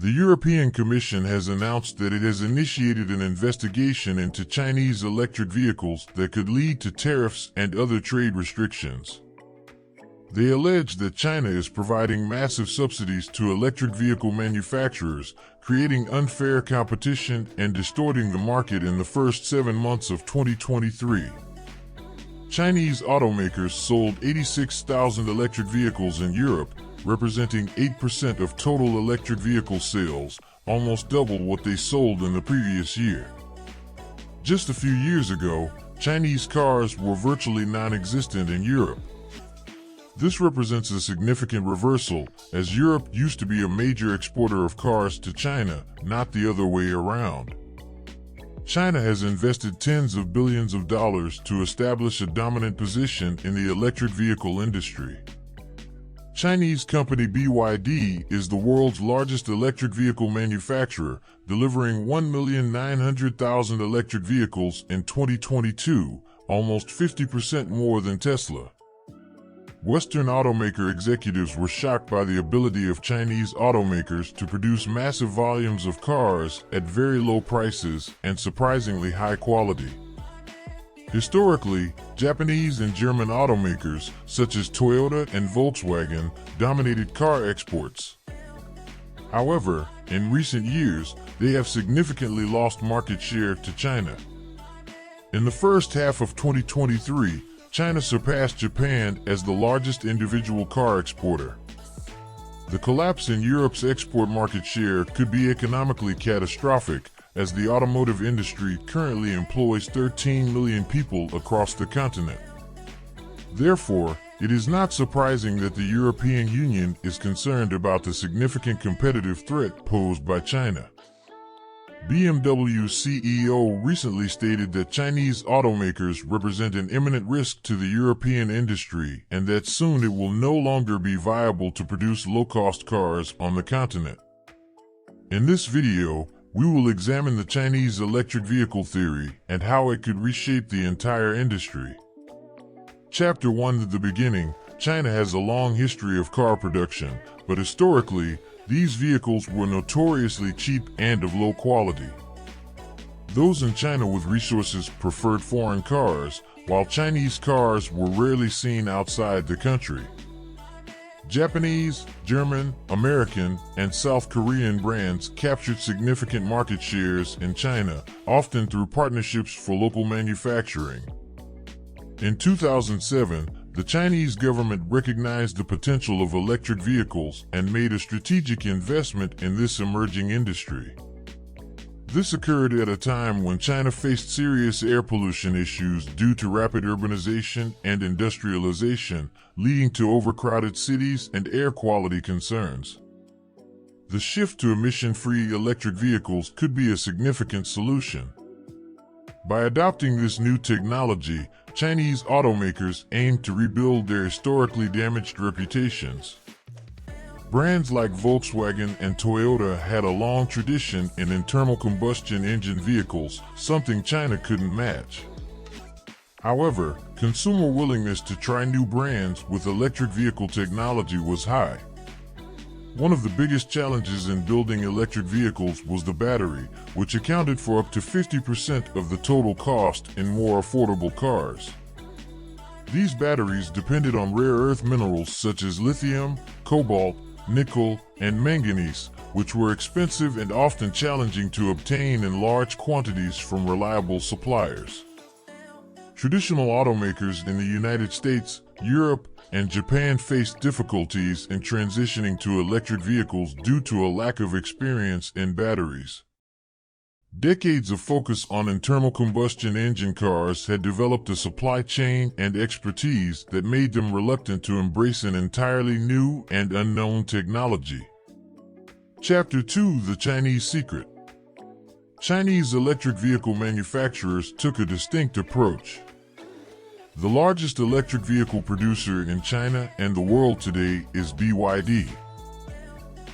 The European Commission has announced that it has initiated an investigation into Chinese electric vehicles that could lead to tariffs and other trade restrictions. They allege that China is providing massive subsidies to electric vehicle manufacturers, creating unfair competition and distorting the market in the first 7 months of 2023. Chinese automakers sold 86,000 electric vehicles in Europe, representing 8% of total electric vehicle sales, almost double what they sold in the previous year. Just a few years ago, Chinese cars were virtually non-existent in Europe. This represents a significant reversal, as Europe used to be a major exporter of cars to China, not the other way around. China has invested tens of billions of dollars to establish a dominant position in the electric vehicle industry. Chinese company BYD is the world's largest electric vehicle manufacturer, delivering 1,900,000 electric vehicles in 2022, almost 50% more than Tesla. Western automaker executives were shocked by the ability of Chinese automakers to produce massive volumes of cars at very low prices and surprisingly high quality. Historically, Japanese and German automakers, such as Toyota and Volkswagen, dominated car exports. However, in recent years, they have significantly lost market share to China. In the first half of 2023, China surpassed Japan as the largest individual car exporter. The collapse in Europe's export market share could be economically catastrophic, as the automotive industry currently employs 13 million people across the continent. Therefore, it is not surprising that the European Union is concerned about the significant competitive threat posed by China. BMW CEO recently stated that Chinese automakers represent an imminent risk to the European industry and that soon it will no longer be viable to produce low-cost cars on the continent. In this video, we will examine the Chinese electric vehicle theory and how it could reshape the entire industry. Chapter 1 at the beginning, China has a long history of car production, but historically, these vehicles were notoriously cheap and of low quality. Those in China with resources preferred foreign cars, while Chinese cars were rarely seen outside the country. Japanese, German, American, and South Korean brands captured significant market shares in China, often through partnerships for local manufacturing. In 2007, the Chinese government recognized the potential of electric vehicles and made a strategic investment in this emerging industry. This occurred at a time when China faced serious air pollution issues due to rapid urbanization and industrialization, leading to overcrowded cities and air quality concerns. The shift to emission-free electric vehicles could be a significant solution. By adopting this new technology, Chinese automakers aim to rebuild their historically damaged reputations. Brands like Volkswagen and Toyota had a long tradition in internal combustion engine vehicles, something China couldn't match. However, consumer willingness to try new brands with electric vehicle technology was high. One of the biggest challenges in building electric vehicles was the battery, which accounted for up to 50% of the total cost in more affordable cars. These batteries depended on rare earth minerals such as lithium, cobalt, nickel, and manganese, which were expensive and often challenging to obtain in large quantities from reliable suppliers. Traditional automakers in the United States, Europe, and Japan faced difficulties in transitioning to electric vehicles due to a lack of experience in batteries. Decades of focus on internal combustion engine cars had developed a supply chain and expertise that made them reluctant to embrace an entirely new and unknown technology. Chapter 2: The Chinese Secret. Chinese electric vehicle manufacturers took a distinct approach. The largest electric vehicle producer in China and the world today is BYD.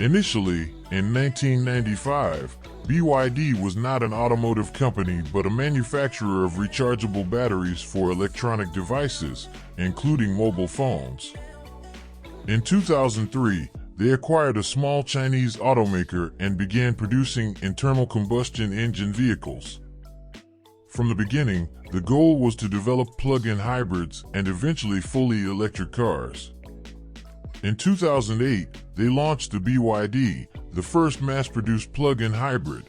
Initially, in 1995, BYD was not an automotive company but a manufacturer of rechargeable batteries for electronic devices, including mobile phones. In 2003, they acquired a small Chinese automaker and began producing internal combustion engine vehicles. From the beginning, the goal was to develop plug-in hybrids and eventually fully electric cars. In 2008, they launched the BYD, the first mass-produced plug-in hybrid.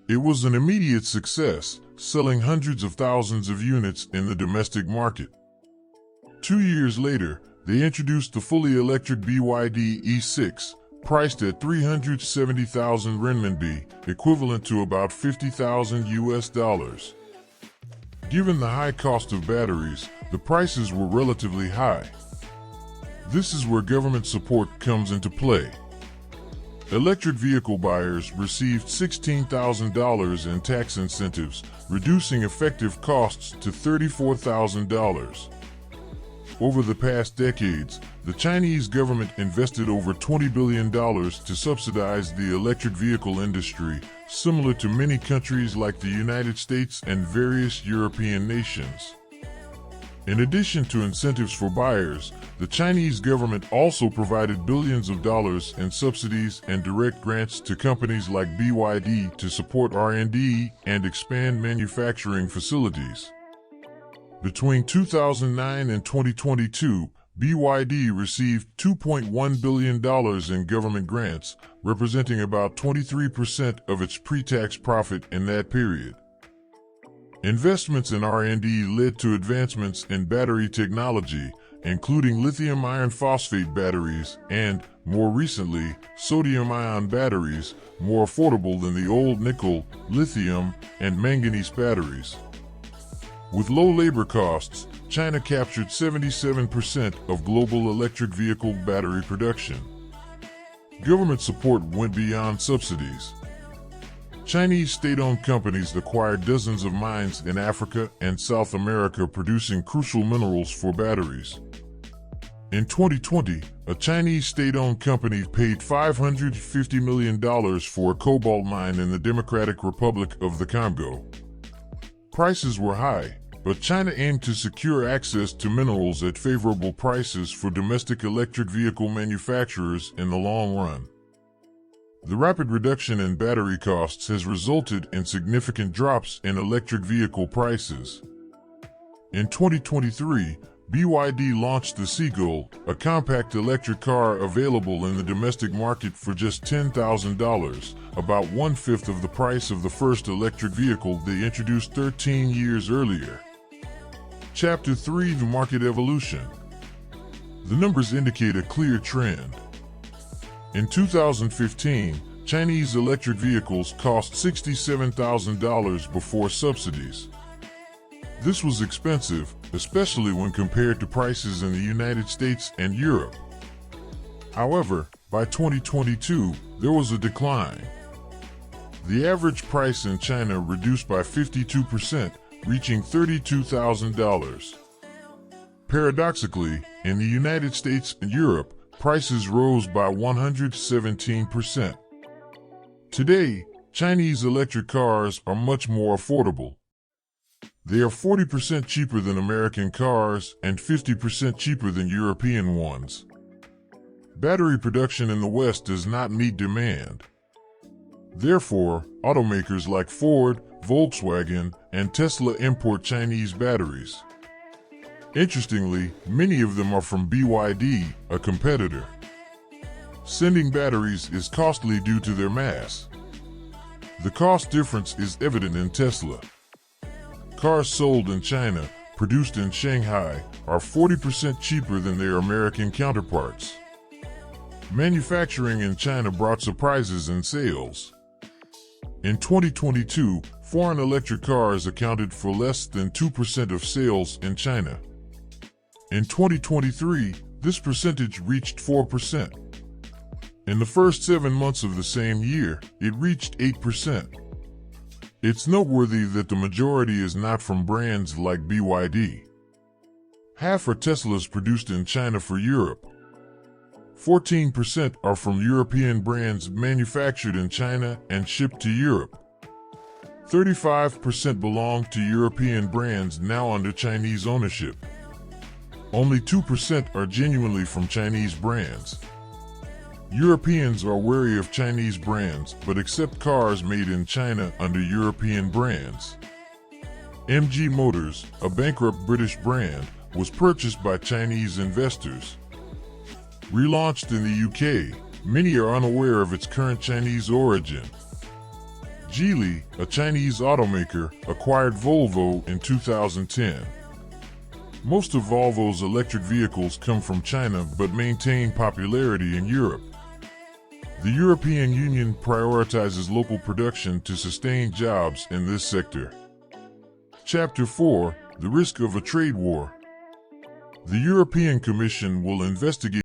It was an immediate success, selling hundreds of thousands of units in the domestic market. 2 years later, they introduced the fully electric BYD E6, priced at 370,000 renminbi, equivalent to about $50,000. Given the high cost of batteries, the prices were relatively high. This is where government support comes into play. Electric vehicle buyers received $16,000 in tax incentives, reducing effective costs to $34,000. Over the past decades, the Chinese government invested over $20 billion to subsidize the electric vehicle industry, similar to many countries like the United States and various European nations. In addition to incentives for buyers, the Chinese government also provided billions of dollars in subsidies and direct grants to companies like BYD to support R&D and expand manufacturing facilities. Between 2009 and 2022, BYD received $2.1 billion in government grants, representing about 23% of its pre-tax profit in that period. Investments in R&D led to advancements in battery technology, including lithium iron phosphate batteries and, more recently, sodium-ion batteries, more affordable than the old nickel, lithium, and manganese batteries. With low labor costs, China captured 77% of global electric vehicle battery production. Government support went beyond subsidies. Chinese state-owned companies acquired dozens of mines in Africa and South America producing crucial minerals for batteries. In 2020, a Chinese state-owned company paid $550 million for a cobalt mine in the Democratic Republic of the Congo. Prices were high, but China aimed to secure access to minerals at favorable prices for domestic electric vehicle manufacturers in the long run. The rapid reduction in battery costs has resulted in significant drops in electric vehicle prices. In 2023, BYD launched the Seagull, a compact electric car available in the domestic market for just $10,000, about one-fifth of the price of the first electric vehicle they introduced 13 years earlier. Chapter 3: The Market Evolution. The numbers indicate a clear trend. In 2015, Chinese electric vehicles cost $67,000 before subsidies. This was expensive, especially when compared to prices in the United States and Europe. However, by 2022, there was a decline. The average price in China reduced by 52%, reaching $32,000. Paradoxically, in the United States and Europe, prices rose by 117%. Today, Chinese electric cars are much more affordable. They are 40% cheaper than American cars and 50% cheaper than European ones. Battery production in the West does not meet demand. Therefore, automakers like Ford, Volkswagen, and Tesla import Chinese batteries. Interestingly, many of them are from BYD, a competitor. Sending batteries is costly due to their mass. The cost difference is evident in Tesla. Cars sold in China, produced in Shanghai, are 40% cheaper than their American counterparts. Manufacturing in China brought surprises in sales. In 2022, foreign electric cars accounted for less than 2% of sales in China. In 2023, this percentage reached 4%. In the first 7 months of the same year, it reached 8%. It's noteworthy that the majority is not from brands like BYD. Half are Teslas produced in China for Europe. 14% are from European brands manufactured in China and shipped to Europe. 35% belong to European brands now under Chinese ownership. Only 2% are genuinely from Chinese brands. Europeans are wary of Chinese brands but accept cars made in China under European brands. MG Motors, a bankrupt British brand, was purchased by Chinese investors. Relaunched in the UK, many are unaware of its current Chinese origin. Geely, a Chinese automaker, acquired Volvo in 2010. Most of Volvo's electric vehicles come from China but maintain popularity in Europe. The European Union prioritizes local production to sustain jobs in this sector. Chapter 4: The Risk of a Trade War. The European Commission will investigate